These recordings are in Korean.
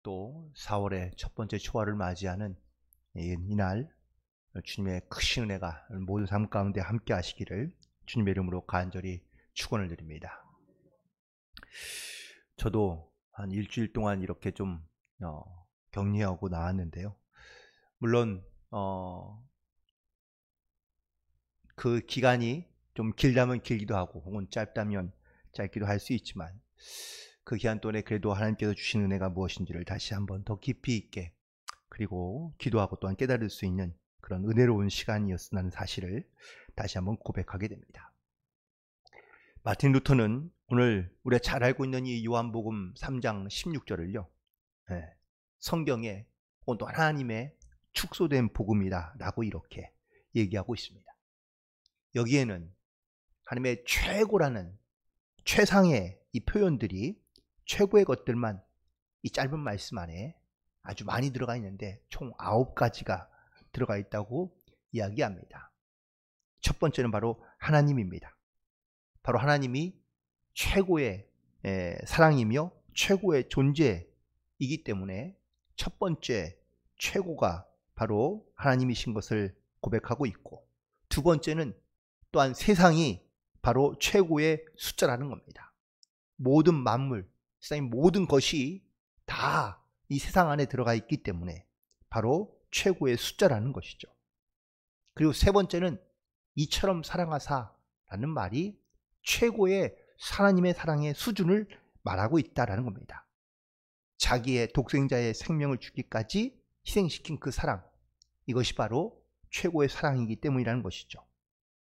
또 4월의 첫 번째 초하를 맞이하는 이날 주님의 크신 은혜가 모든 삶 가운데 함께 하시기를 주님의 이름으로 간절히 축원을 드립니다. 저도 한 일주일 동안 이렇게 좀 격리하고 나왔는데요. 물론 그 기간이 좀 길다면 길기도 하고 혹은 짧다면 짧기도 할 수 있지만 그 기간 동안에 그래도 하나님께서 주신 은혜가 무엇인지를 다시 한번 더 깊이 있게 그리고 기도하고 또한 깨달을 수 있는 그런 은혜로운 시간이었다는 사실을 다시 한번 고백하게 됩니다. 마틴 루터는 오늘 우리가 잘 알고 있는 이 요한복음 3장 16절을요. 성경에 또 하나님의 축소된 복음이다 라고 이렇게 얘기하고 있습니다. 여기에는 하나님의 최고라는 최상의 이 표현들이 최고의 것들만 이 짧은 말씀 안에 아주 많이 들어가 있는데 총 9가지가 들어가 있다고 이야기합니다. 첫 번째는 바로 하나님입니다. 바로 하나님이 최고의 사랑이며 최고의 존재이기 때문에 첫 번째 최고가 바로 하나님이신 것을 고백하고 있고, 두 번째는 또한 세상이 바로 최고의 숫자라는 겁니다. 모든 만물, 세상의 모든 것이 다 이 세상 안에 들어가 있기 때문에 바로 최고의 숫자라는 것이죠. 그리고 세 번째는 이처럼 사랑하사라는 말이 최고의 하나님의 사랑의 수준을 말하고 있다라는 겁니다. 자기의 독생자의 생명을 주기까지 희생시킨 그 사랑, 이것이 바로 최고의 사랑이기 때문이라는 것이죠.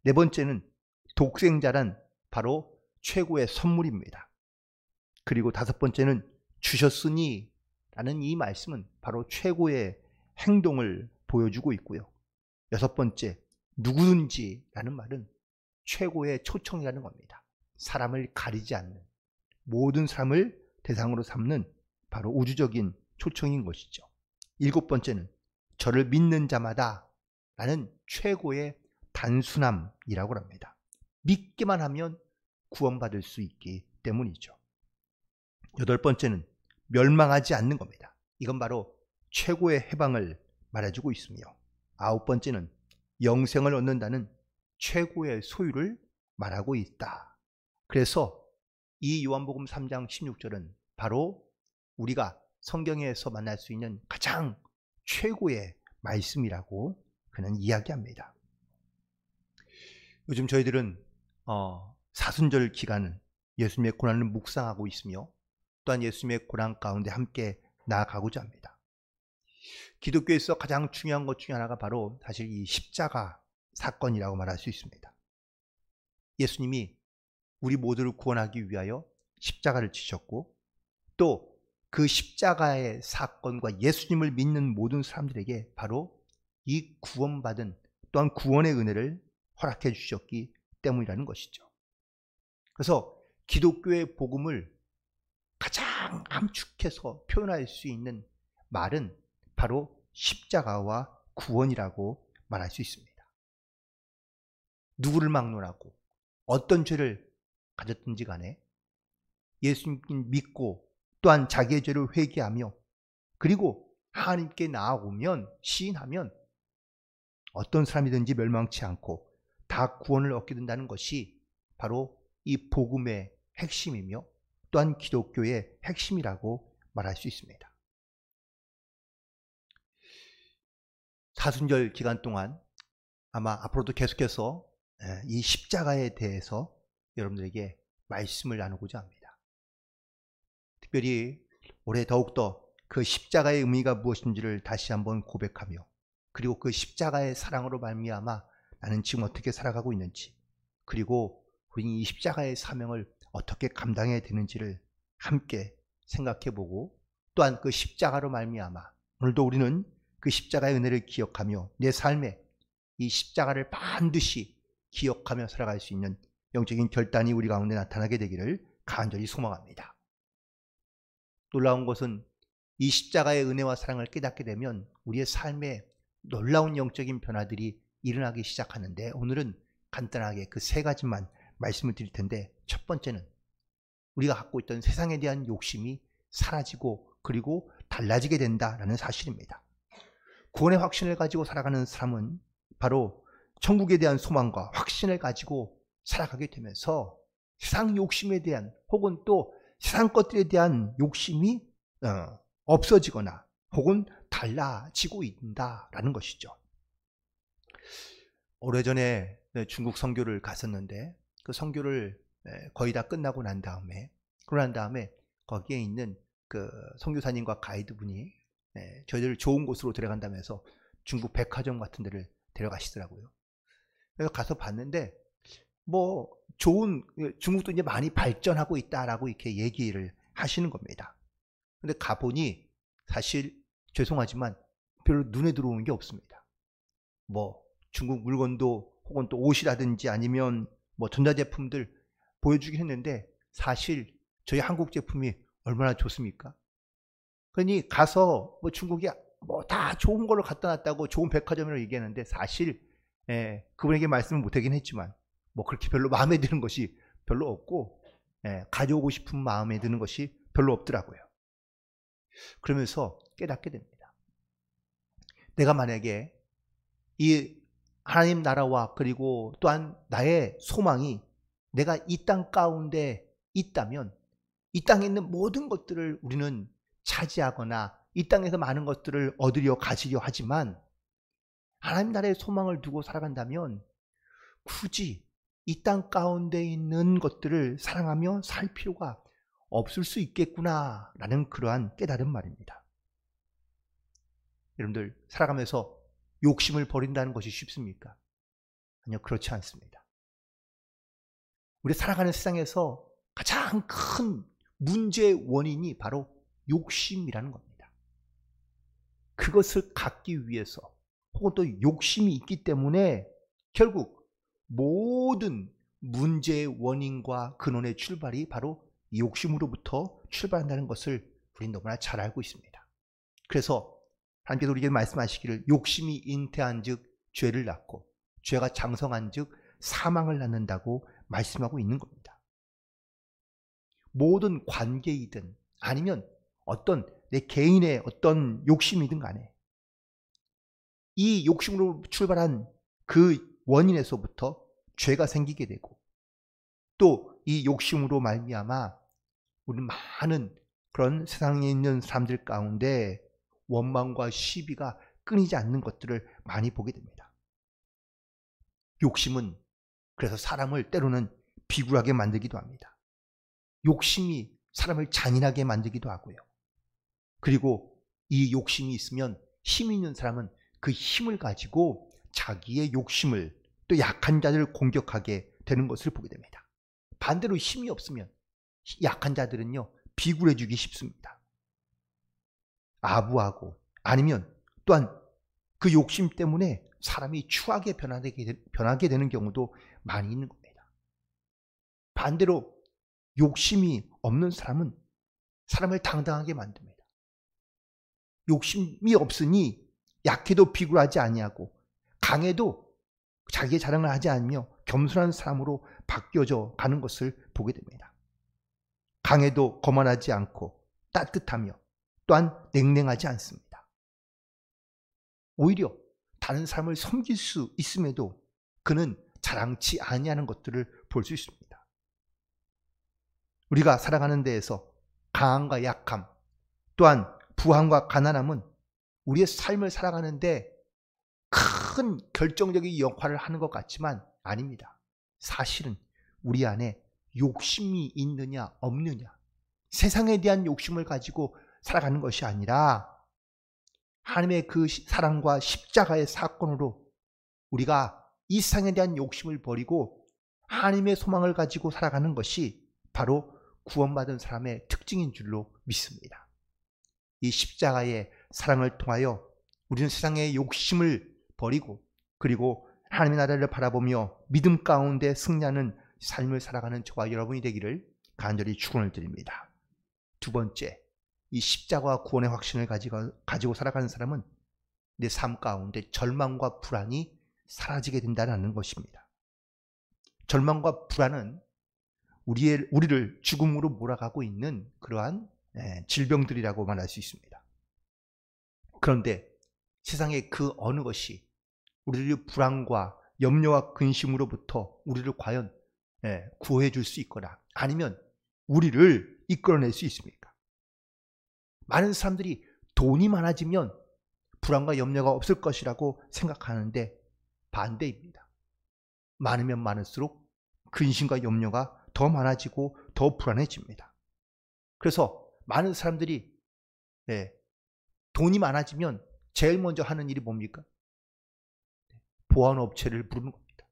네 번째는 독생자란 바로 최고의 선물입니다. 그리고 다섯 번째는 주셨으니 라는 이 말씀은 바로 최고의 행동을 보여주고 있고요. 여섯 번째, 누구든지 라는 말은 최고의 초청이라는 겁니다. 사람을 가리지 않는, 모든 사람을 대상으로 삼는 바로 우주적인 초청인 것이죠. 일곱 번째는 저를 믿는 자마다 라는 최고의 단순함이라고 합니다. 믿기만 하면 구원받을 수 있기 때문이죠. 여덟 번째는 멸망하지 않는 겁니다. 이건 바로 최고의 해방을 말해주고 있으며, 아홉 번째는 영생을 얻는다는 최고의 소유를 말하고 있다. 그래서 이 요한복음 3장 16절은 바로 우리가 성경에서 만날 수 있는 가장 최고의 말씀이라고 그는 이야기합니다. 요즘 저희들은 사순절 기간은 예수님의 고난을 묵상하고 있으며 또한 예수님의 고난 가운데 함께 나아가고자 합니다. 기독교에서 가장 중요한 것 중에 하나가 바로 사실 이 십자가 사건이라고 말할 수 있습니다. 예수님이 우리 모두를 구원하기 위하여 십자가를 지셨고, 또 그 십자가의 사건과 예수님을 믿는 모든 사람들에게 바로 이 구원받은 또한 구원의 은혜를 허락해 주셨기 때문이라는 것이죠. 그래서 기독교의 복음을 가장 함축해서 표현할 수 있는 말은 바로 십자가와 구원이라고 말할 수 있습니다. 누구를 막론하고 어떤 죄를 가졌든지 간에 예수님 믿고 또한 자기의 죄를 회개하며 그리고 하나님께 나아오면, 시인하면 어떤 사람이든지 멸망치 않고 다 구원을 얻게 된다는 것이 바로 이 복음의 핵심이며 또한 기독교의 핵심이라고 말할 수 있습니다. 사순절 기간 동안 아마 앞으로도 계속해서 이 십자가에 대해서 여러분들에게 말씀을 나누고자 합니다. 특별히 올해 더욱더 그 십자가의 의미가 무엇인지를 다시 한번 고백하며, 그리고 그 십자가의 사랑으로 말미암아 나는 지금 어떻게 살아가고 있는지, 그리고 우리는 이 십자가의 사명을 어떻게 감당해야 되는지를 함께 생각해보고, 또한 그 십자가로 말미암아 오늘도 우리는 그 십자가의 은혜를 기억하며 내 삶에 이 십자가를 반드시 기억하며 살아갈 수 있는 영적인 결단이 우리 가운데 나타나게 되기를 간절히 소망합니다. 놀라운 것은 이 십자가의 은혜와 사랑을 깨닫게 되면 우리의 삶에 놀라운 영적인 변화들이 일어나기 시작하는데, 오늘은 간단하게 그 세 가지만 말씀을 드릴 텐데, 첫 번째는 우리가 갖고 있던 세상에 대한 욕심이 사라지고 그리고 달라지게 된다라는 사실입니다. 구원의 확신을 가지고 살아가는 사람은 바로 천국에 대한 소망과 확신을 가지고 살아가게 되면서 세상 욕심에 대한 혹은 또 세상 것들에 대한 욕심이 없어지거나 혹은 달라지고 있다라는 것이죠. 오래전에 중국 선교를 갔었는데 그 선교를 거의 다 끝나고 난 다음에 거기에 있는 그 선교사님과 가이드분이 저희들을 좋은 곳으로 데려간다면서 중국 백화점 같은 데를 데려가시더라고요. 그래서 가서 봤는데 뭐 좋은, 중국도 이제 많이 발전하고 있다라고 이렇게 얘기를 하시는 겁니다. 근데 가보니 사실 죄송하지만 별로 눈에 들어오는 게 없습니다. 뭐 중국 물건도 혹은 또 옷이라든지 아니면 뭐 전자제품들 보여주긴 했는데 사실 저희 한국 제품이 얼마나 좋습니까? 그러니 가서 뭐 중국이 뭐 다 좋은 걸로 갖다 놨다고 좋은 백화점이라고 얘기하는데 사실 그분에게 말씀을 못하긴 했지만 뭐 그렇게 별로 마음에 드는 것이 별로 없고 가져오고 싶은 마음에 드는 것이 별로 없더라고요. 그러면서 깨닫게 됩니다. 내가 만약에 이 하나님 나라와 그리고 또한 나의 소망이 내가 이 땅 가운데 있다면 이 땅에 있는 모든 것들을 우리는 차지하거나 이 땅에서 많은 것들을 얻으려 가지려 하지만 하나님 나라의 소망을 두고 살아간다면 굳이 이 땅 가운데 있는 것들을 사랑하며 살 필요가 없을 수 있겠구나 라는 그러한 깨달은 말입니다. 여러분들 살아가면서 욕심을 버린다는 것이 쉽습니까? 아니요, 그렇지 않습니다. 우리 살아가는 세상에서 가장 큰 문제의 원인이 바로 욕심이라는 겁니다. 그것을 갖기 위해서 혹은 또 욕심이 있기 때문에 결국 모든 문제의 원인과 근원의 출발이 바로 욕심으로부터 출발한다는 것을 우리는 너무나 잘 알고 있습니다. 그래서 하나님께서 우리에게 말씀하시기를 욕심이 잉태한 즉 죄를 낳고 죄가 장성한 즉 사망을 낳는다고 말씀하고 있는 겁니다. 모든 관계이든 아니면 어떤 내 개인의 어떤 욕심이든 간에 이 욕심으로 출발한 그 원인에서부터 죄가 생기게 되고 또 이 욕심으로 말미암아 우리 많은 그런 세상에 있는 사람들 가운데 원망과 시비가 끊이지 않는 것들을 많이 보게 됩니다. 욕심은 그래서 사람을 때로는 비굴하게 만들기도 합니다. 욕심이 사람을 잔인하게 만들기도 하고요. 그리고 이 욕심이 있으면 힘 있는 사람은 그 힘을 가지고 자기의 욕심을 또 약한 자들을 공격하게 되는 것을 보게 됩니다. 반대로 힘이 없으면 약한 자들은요 비굴해지기 쉽습니다. 아부하고 아니면 또한 그 욕심 때문에 사람이 추하게 변하게 되는 경우도 많이 있는 겁니다. 반대로 욕심이 없는 사람은 사람을 당당하게 만듭니다. 욕심이 없으니 약해도 비굴하지 아니하고 강해도 자기의 자랑을 하지 않으며 겸손한 사람으로 바뀌어져 가는 것을 보게 됩니다. 강해도 거만하지 않고 따뜻하며 또한 냉랭하지 않습니다. 오히려 다른 사람을 섬길 수 있음에도 그는 자랑치 아니하는 것들을 볼 수 있습니다. 우리가 살아가는 데에서 강함과 약함 또한 부함과 가난함은 우리의 삶을 살아가는데 큰 결정적인 역할을 하는 것 같지만 아닙니다. 사실은 우리 안에 욕심이 있느냐 없느냐 세상에 대한 욕심을 가지고 살아가는 것이 아니라 하나님의 그 사랑과 십자가의 사건으로 우리가 이 세상에 대한 욕심을 버리고 하나님의 소망을 가지고 살아가는 것이 바로 구원받은 사람의 특징인 줄로 믿습니다. 이 십자가의 사랑을 통하여 우리는 세상의 욕심을 버리고 그리고 하나님의 나라를 바라보며 믿음 가운데 승리하는 삶을 살아가는 저와 여러분이 되기를 간절히 축원을 드립니다. 두 번째, 이 십자가와 구원의 확신을 가지고 살아가는 사람은 내 삶 가운데 절망과 불안이 사라지게 된다는 것입니다. 절망과 불안은 우리를 죽음으로 몰아가고 있는 그러한 질병들이라고 말할 수 있습니다. 그런데 세상의 그 어느 것이 우리를 불안과 염려와 근심으로부터 우리를 과연 구해 줄 수 있거나 아니면 우리를 이끌어낼 수 있습니까? 많은 사람들이 돈이 많아지면 불안과 염려가 없을 것이라고 생각하는데 반대입니다. 많으면 많을수록 근심과 염려가 더 많아지고 더 불안해집니다. 그래서 많은 사람들이 돈이 많아지면 제일 먼저 하는 일이 뭡니까? 보안업체를 부르는 겁니다.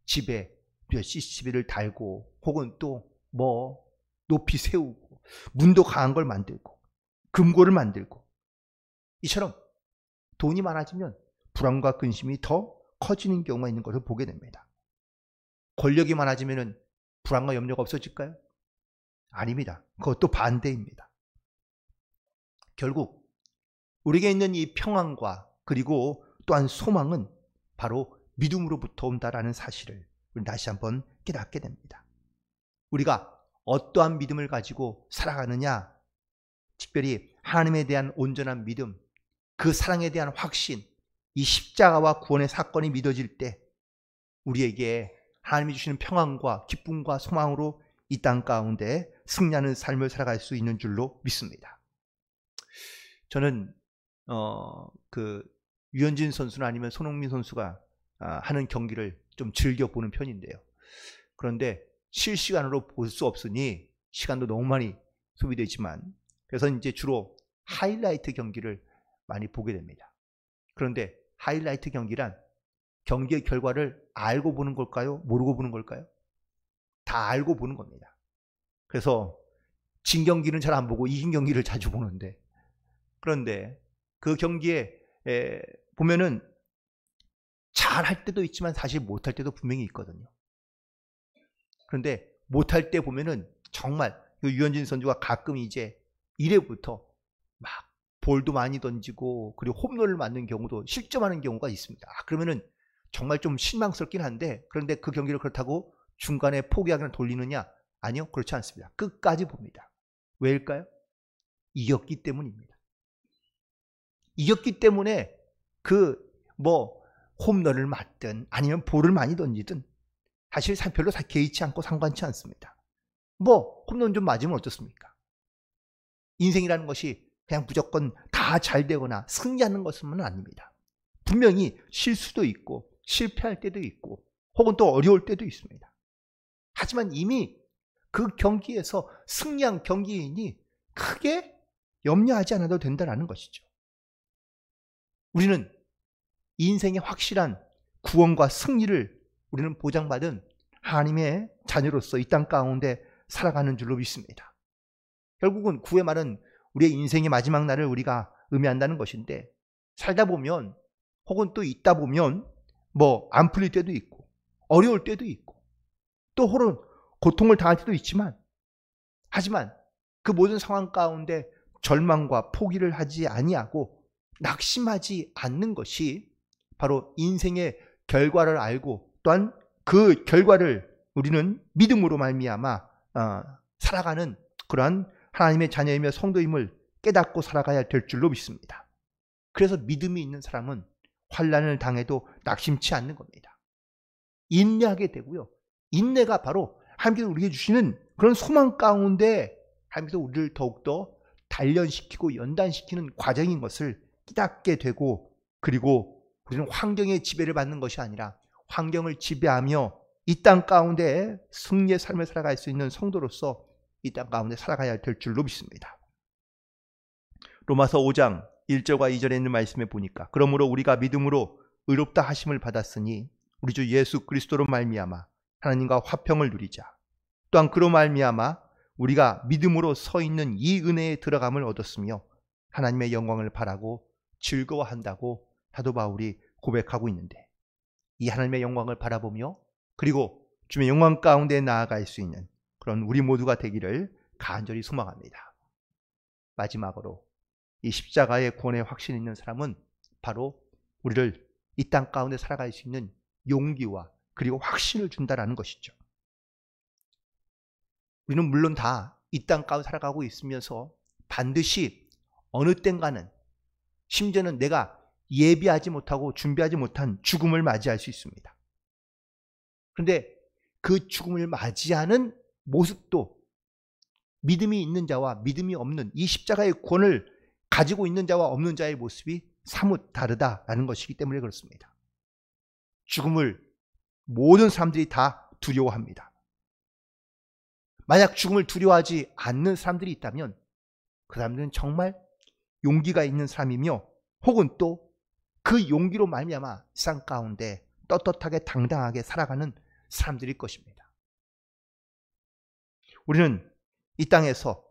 집에 CCTV를 달고 혹은 또 높이 세우고 문도 강한 걸 만들고 금고를 만들고 이처럼 돈이 많아지면 불안과 근심이 더 커지는 경우가 있는 것을 보게 됩니다. 권력이 많아지면 불안과 염려가 없어질까요? 아닙니다. 그것도 반대입니다. 결국 우리에게 있는 이 평안과 그리고 또한 소망은 바로 믿음으로부터 온다라는 사실을 우리 다시 한번 깨닫게 됩니다. 우리가 어떠한 믿음을 가지고 살아가느냐, 특별히 하나님에 대한 온전한 믿음, 그 사랑에 대한 확신, 이 십자가와 구원의 사건이 믿어질 때 우리에게 하나님이 주시는 평안과 기쁨과 소망으로 이 땅 가운데 승리하는 삶을 살아갈 수 있는 줄로 믿습니다. 저는 유현진 선수나 아니면 손흥민 선수가 하는 경기를 좀 즐겨보는 편인데요. 그런데 실시간으로 볼 수 없으니 시간도 너무 많이 소비되지만 그래서 이제 주로 하이라이트 경기를 많이 보게 됩니다. 그런데 하이라이트 경기란 경기의 결과를 알고 보는 걸까요? 모르고 보는 걸까요? 다 알고 보는 겁니다. 그래서 진 경기는 잘 안 보고 이긴 경기를 자주 보는데 그런데 그 경기에 보면은 잘할 때도 있지만 사실 못할 때도 분명히 있거든요. 그런데 못할 때 보면은 정말 유현진 선수가 가끔 이제 1회부터 막 볼도 많이 던지고 그리고 홈런을 맞는 경우도 실점하는 경우가 있습니다. 그러면은 정말 좀 실망스럽긴 한데 그런데 그 경기를 그렇다고 중간에 포기하거나 돌리느냐? 아니요, 그렇지 않습니다. 끝까지 봅니다. 왜일까요? 이겼기 때문입니다. 이겼기 때문에 홈런을 맞든 아니면 볼을 많이 던지든 사실 별로 개의치 않고 상관치 않습니다. 홈런 좀 맞으면 어떻습니까? 인생이라는 것이 그냥 무조건 다 잘 되거나 승리하는 것은 아닙니다. 분명히 실수도 있고 실패할 때도 있고 혹은 또 어려울 때도 있습니다. 하지만 이미 그 경기에서 승리한 경기인이 크게 염려하지 않아도 된다는 것이죠. 우리는 인생의 확실한 구원과 승리를 우리는 보장받은 하나님의 자녀로서 이 땅 가운데 살아가는 줄로 믿습니다. 결국은 구의 말은 우리의 인생의 마지막 날을 우리가 의미한다는 것인데 살다 보면 혹은 또 있다 보면 안 풀릴 때도 있고 어려울 때도 있고 또 혹은 고통을 당할 때도 있지만 하지만 그 모든 상황 가운데 절망과 포기를 하지 아니하고 낙심하지 않는 것이 바로 인생의 결과를 알고 또한 그 결과를 우리는 믿음으로 말미암아 살아가는 그러한 하나님의 자녀이며 성도임을 깨닫고 살아가야 될 줄로 믿습니다. 그래서 믿음이 있는 사람은 환난을 당해도 낙심치 않는 겁니다. 인내하게 되고요. 인내가 바로 하나님께서 우리에게 주시는 그런 소망 가운데 하나님께서 우리를 더욱더 단련시키고 연단시키는 과정인 것을 깨닫게 되고 그리고 우리는 환경의 지배를 받는 것이 아니라 환경을 지배하며 이 땅 가운데 승리의 삶을 살아갈 수 있는 성도로서 이 땅 가운데 살아가야 될 줄로 믿습니다. 로마서 5장 1절과 2절에 있는 말씀에 보니까 그러므로 우리가 믿음으로 의롭다 하심을 받았으니 우리 주 예수 그리스도로 말미암아 하나님과 화평을 누리자. 또한 그로 말미암아 우리가 믿음으로 서 있는 이 은혜에 들어감을 얻었으며 하나님의 영광을 바라고 즐거워한다고 사도 바울이 고백하고 있는데 이 하나님의 영광을 바라보며 그리고 주님의 영광 가운데 나아갈 수 있는 그런 우리 모두가 되기를 간절히 소망합니다. 마지막으로 이 십자가의 구원의 확신 있는 사람은 바로 우리를 이 땅 가운데 살아갈 수 있는 용기와 그리고 확신을 준다라는 것이죠. 우리는 물론 다 이 땅 가운데 살아가고 있으면서 반드시 어느 땐가는, 심지어는 내가 예비하지 못하고 준비하지 못한 죽음을 맞이할 수 있습니다. 그런데 그 죽음을 맞이하는 모습도 믿음이 있는 자와 믿음이 없는, 이 십자가의 구원을 가지고 있는 자와 없는 자의 모습이 사뭇 다르다라는 것이기 때문에 그렇습니다. 죽음을 모든 사람들이 다 두려워합니다. 만약 죽음을 두려워하지 않는 사람들이 있다면 그 사람들은 정말 용기가 있는 사람이며, 혹은 또 그 용기로 말미암아 세상 가운데 떳떳하게 당당하게 살아가는 사람들일 것입니다. 우리는 이 땅에서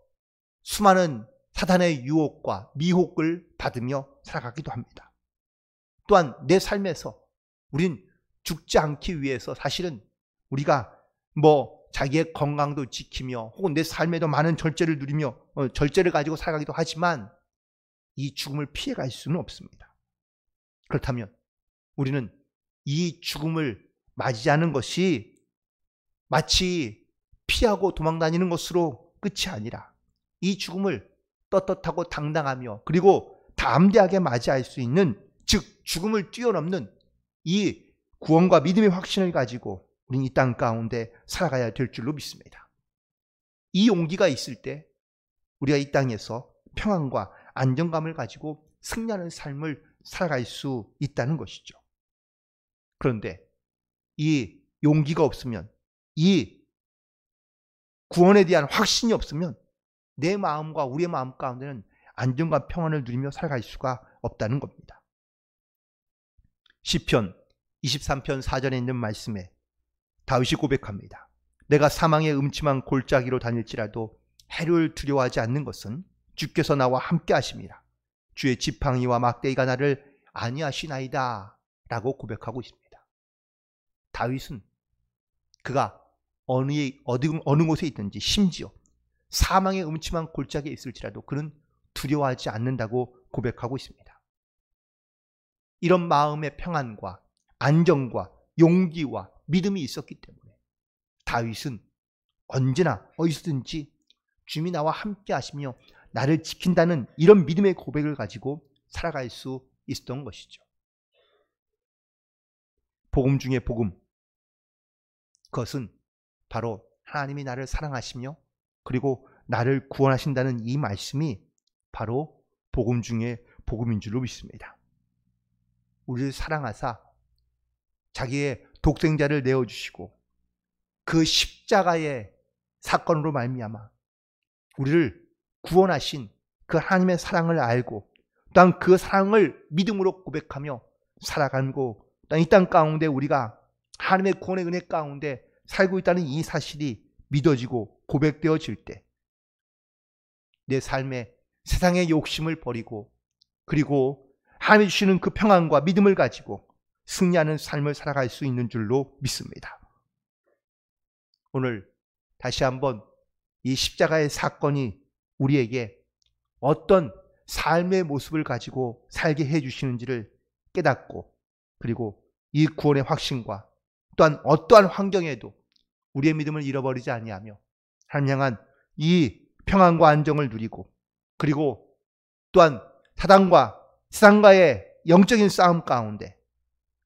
수많은 사탄의 유혹과 미혹을 받으며 살아가기도 합니다. 또한 내 삶에서 우린 죽지 않기 위해서 사실은 우리가 자기의 건강도 지키며 혹은 내 삶에도 많은 절제를 누리며 절제를 가지고 살아가기도 하지만 이 죽음을 피해갈 수는 없습니다. 그렇다면 우리는 이 죽음을 맞이하는 것이 마치 피하고 도망다니는 것으로 끝이 아니라 이 죽음을 떳떳하고 당당하며 그리고 담대하게 맞이할 수 있는, 즉 죽음을 뛰어넘는 이 구원과 믿음의 확신을 가지고 우리는 이 땅 가운데 살아가야 될 줄로 믿습니다. 이 용기가 있을 때 우리가 이 땅에서 평안과 안정감을 가지고 승리하는 삶을 살아갈 수 있다는 것이죠. 그런데 이 용기가 없으면, 이 구원에 대한 확신이 없으면 내 마음과 우리의 마음 가운데는 안정과 평안을 누리며 살아갈 수가 없다는 겁니다. 시편 23편 4절에 있는 말씀에 다윗이 고백합니다. 내가 사망의 음침한 골짜기로 다닐지라도 해를 두려워하지 않는 것은 주께서 나와 함께 하심이라. 주의 지팡이와 막대기가 나를 안위하시나이다 라고 고백하고 있습니다. 다윗은 그가 어느 곳에 있든지, 심지어 사망의 음침한 골짜기에 있을지라도 그는 두려워하지 않는다고 고백하고 있습니다. 이런 마음의 평안과 안정과 용기와 믿음이 있었기 때문에 다윗은 언제나 어디서든지 주님이 나와 함께 하시며 나를 지킨다는 이런 믿음의 고백을 가지고 살아갈 수 있었던 것이죠. 복음 중에 복음, 그것은 바로 하나님이 나를 사랑하시며 그리고 나를 구원하신다는 이 말씀이 바로 복음 중에 복음인 줄로 믿습니다. 우리를 사랑하사 자기의 독생자를 내어주시고 그 십자가의 사건으로 말미암아 우리를 구원하신 그 하나님의 사랑을 알고 또한 그 사랑을 믿음으로 고백하며 살아가고, 또한 이 땅 가운데 우리가 하나님의 구원의 은혜 가운데 살고 있다는 이 사실이 믿어지고 고백되어질 때 내 삶에 세상의 욕심을 버리고 그리고 하나님이 주시는 그 평안과 믿음을 가지고 승리하는 삶을 살아갈 수 있는 줄로 믿습니다. 오늘 다시 한번 이 십자가의 사건이 우리에게 어떤 삶의 모습을 가지고 살게 해주시는지를 깨닫고, 그리고 이 구원의 확신과 또한 어떠한 환경에도 우리의 믿음을 잃어버리지 아니하며 하나님 향한 이 평안과 안정을 누리고, 그리고 또한 사단과 세상과의 영적인 싸움 가운데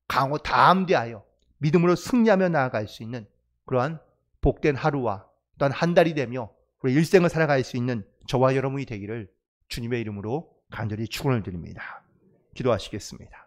강하고 담대하여 믿음으로 승리하며 나아갈 수 있는 그러한 복된 하루와 또한 한 달이 되며 우리 일생을 살아갈 수 있는 저와 여러분이 되기를 주님의 이름으로 간절히 축원을 드립니다. 기도하시겠습니다.